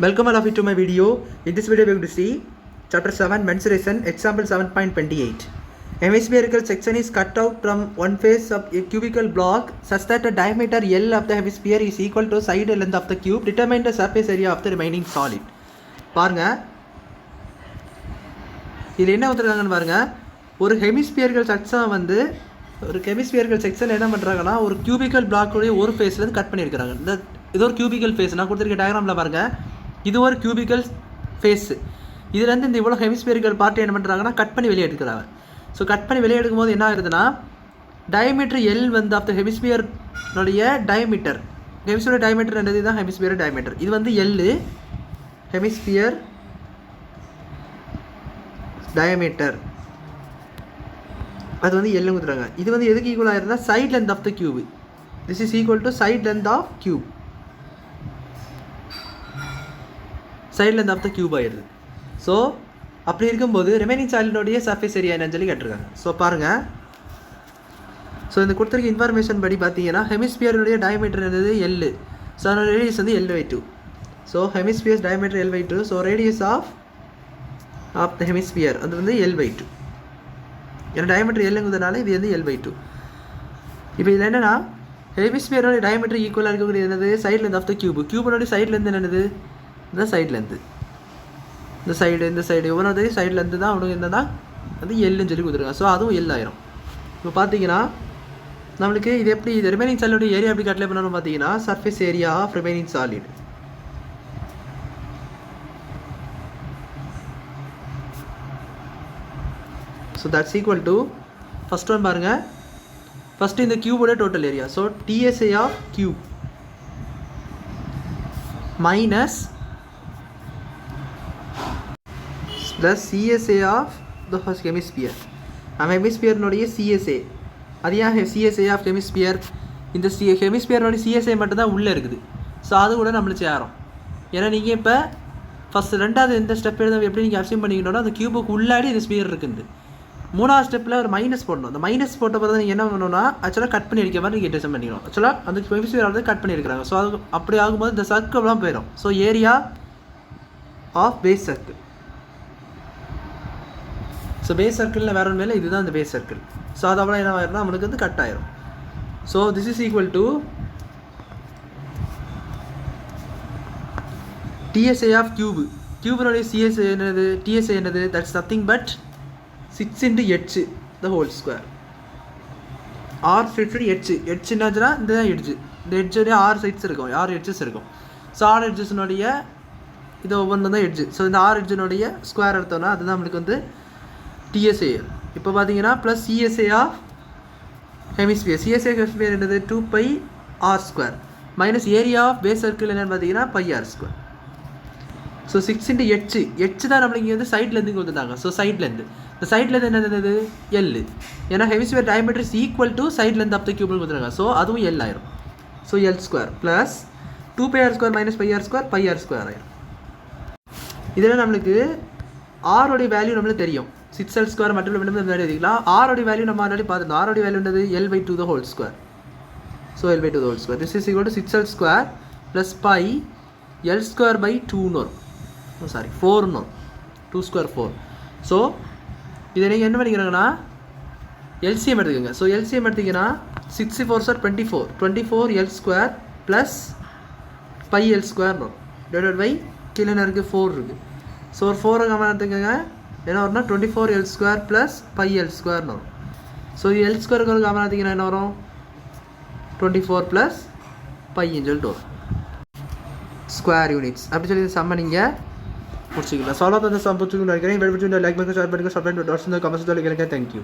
Welcome all of you to my video. In this video we are going to see chapter 7 mensuration example 7.28. Hemispherical section is cut out from one face of a cubical block such that the diameter L of the hemisphere is equal to side length of the cube. Determine the surface area of the remaining solid. பாருங்க இதில் என்ன வந்துருக்காங்கன்னு பாருங்க. ஒரு ஹெமிஸ்பியர்கள் section வந்து என்ன பண்ணுறாங்கன்னா ஒரு cubical பிளாக்குடைய ஒரு ஃபேஸ்லேருந்து கட் பண்ணியிருக்கிறாங்க. இது ஒரு கியூபிக்கல் ஃபேஸ் நான் கொடுத்துருக்க டயக்ராமில் பாருங்கள். இது ஒரு கியூபிக்கல் ஃபேஸு. இதுலேருந்து இந்த இவ்வளோ ஹெமிஸ்பியரிக்கல் பார்ட் என்ன பண்ணுறாங்கன்னா கட் பண்ணி வெளியே எடுக்கிறாங்க. ஸோ கட் பண்ணி வெளியே எடுக்கும்போது என்ன ஆகுதுன்னா டயமீட்டர் எல் வந்து ஆஃப் த ஹெமிஸ்பியருடைய டயமீட்டர் டயமீட்டர் என்னது தான் ஹெமிஸ்பியர் டயமீட்டர். இது வந்து எல் ஹெமிஸ்பியர் டயமீட்டர் அது வந்து எல்லும் கொடுத்துறாங்க. இது வந்து எதுக்கு ஈக்குவல் ஆயிருந்தா side length of the cube. This is equal to side length of cube. Side length of the cube ஆயிடுது. ஸோ அப்படி இருக்கும்போது ரிமைனிங் சாலிடோடைய சர்ஃபேஸ் ஏரியா என்னன்னு சொல்லி கேட்டிருக்காங்க. ஸோ பாருங்கள். ஸோ இந்த கொடுத்துருக்க இன்ஃபர்மேஷன் படி பார்த்தீங்கன்னா ஹெமிஸ்பியருடைய டயமீட்டர் என்னது எல். ஸோ அதோட ரேடியஸ் வந்து L/2. So hemisphere's diameter L/2. So radius of the hemisphere அது வந்து L/2. ஏன்னா டயமீட்டர் எல்லுங்கிறதுனால இது வந்து L/2. இப்போ இதில் என்னென்னா ஹெமிஸ்பியரோட டயமீட்டர் ஈக்குவலாக இருக்கக்கூடிய என்னது side length of the cube. கியூபோட சைட் லென்த் என்னது இந்த சைட் லென்த்து. இந்த சைடு ஒவ்வொரு சைட் லென்த்து தான் அவனுக்கு என்னதான் அது எல்லுன்னு சொல்லி கொடுத்துருக்காங்க. ஸோ அதுவும் எல் ஆயிரும். இப்போ பார்த்தீங்கன்னா நம்மளுக்கு இது எப்படி இது ரிமைனிங் சாலிடோட ஏரியா எப்படி கட்லை பண்ணணும் பார்த்தீங்கன்னா surface area of remaining solid. So that's equal to first one பாருங்கள். ஃபஸ்ட்டு இந்த கியூபோட total area. So TSA of cube minus plus CSA of the hemisphere. நம்ம ஹெமிஸ்பியர்னுடைய சிஎஸ்ஏ அது ஏன் சிஎஸ்ஏ ஆஃப் ஹெமிஸ்பியர் இந்த ஹெமிஸ்பியர்னுடைய சிஎஸ்ஏ மட்டும்தான் உள்ளே இருக்குது. ஸோ அது கூட நம்மளுக்கு சேரும். ஏன்னா நீங்கள் இப்போ ஃபஸ்ட்டு ரெண்டாவது இந்த ஸ்டெப் எழுத எப்படி நீங்கள் அசியூம் பண்ணிக்கணும்னா அந்த கியூபுக்கு உள்ளாடி இந்த ஸ்பியர் இருக்குது. மூணாவது ஸ்டெப்பில் ஒரு மைனஸ் போடணும். அந்த மைனஸ் போட்ட பிறகு நீங்கள் என்ன பண்ணணும்னா ஆக்சுவலாக கட் பண்ணி அடிக்க மாதிரி நீங்கள் டிசைன் பண்ணிக்கணும். ஆக்சுவலாக அந்த ஹெமிஸ்பியர் வந்து கட் பண்ணியிருக்கிறாங்க. ஸோ அது அப்படி ஆகும்போது இந்த சர்க்கிள்லாம் போயிடும். So area of base circle. So base சர்க்கிளில் வேற ஒன்று மேலே இதுதான் இந்த பேஸ் சர்க்கிள். ஸோ அது அவ்வளோ என்ன ஆயிரும்னா நம்மளுக்கு வந்து கட் ஆயிரும். So this is equal to TSA of cube. கியூபனுடைய சிஎஸ்ஏ என்னது டிஎஸ்ஏ என்னது that's nothing but 6 × H the whole square. R side H என்னாச்சுன்னா இந்த எட்ஜு இந்த எட்ஜுடைய 6 சைட்ஸ் இருக்கும் 6 எட்ஜஸ் இருக்கும். ஸோ 6 எட்ஜஸ்னுடைய இது ஒவ்வொன்று தான் எட்ஜு. ஸோ இந்த 6 எட்ஜினுடைய ஸ்கொயர் எடுத்தோம்னா அதுதான் நம்மளுக்கு வந்து டிஎஸ்ஏ. இப்போ பார்த்தீங்கன்னா plus CSA of hemisphere. CSA hemisphere என்னது 2πr² minus area of base circle என்னென்னு பார்த்தீங்கன்னா πr². ஸோ 6 × H தான் நம்மளுக்கு இங்கே வந்து சைட் லென்த்துக்கு கொடுத்துட்டாங்க. ஸோ சைட் லென்த்து இந்த சைட் லென்த் என்னது எல். ஏன்னா hemisphere diameter is equal to side length of the கியூப்னு கொடுத்துருக்காங்க. ஸோ அதுவும் எல் ஆயிரும். So L² plus 2πr² minus πr² ஆயிரும். இதில் நம்மளுக்கு ஆரோடைய வேல்யூ நம்மளுக்கு தெரியும். 6L² மட்டும் வேல்யூ எழுதிக்கலாம். ஆரோடைய வேல்யூ நம்ம ஆல்ரெடி பார்த்துருந்தோம். ஆரோடைய வேல்யூ என்னது L/2 the whole square. So L/2 the whole square. This is equal to 6L² plus π L²/2 வரும். சாரி 4 வரும். 2² 4. ஸோ இதை நீங்கள் என்ன பண்ணிக்கிறாங்கன்னா எல்சிஎம் எடுத்துக்கோங்க. ஸோ எல்சிஎம் எடுத்திங்கன்னா 6 4 24 24 L² ப்ளஸ் π L² வரும் டிவைடட் பை கீழே இருக்குது 4 இருக்குது. ஸோ ஒரு 4 கமெண்ட் எடுத்துக்கோங்க. என்ன வரும்னா 24 L² ப்ளஸ் π L² வரும். ஸோ L² ஒரு கமெண்ட் எடுத்திங்கன்னா என்ன வரும் 24 ப்ளஸ் πன்னு சொல்லிட்டு வரும் ஸ்கொயர் யூனிட்ஸ். அப்படி சொல்லி சம்ம நீங்கள் முடிச்சுக்கலாம். சால்வ் பண்ண சம் பிடிச்சிக்கணும் நினைக்கிறேன். லைக் பண்ணுங்க, ஷேர் பண்ணுங்க, சப்ஸ்கிரைப் பண்ணுங்க, கமெண்ட்ஸ் சொல்லுங்க. தேங்க்யூ.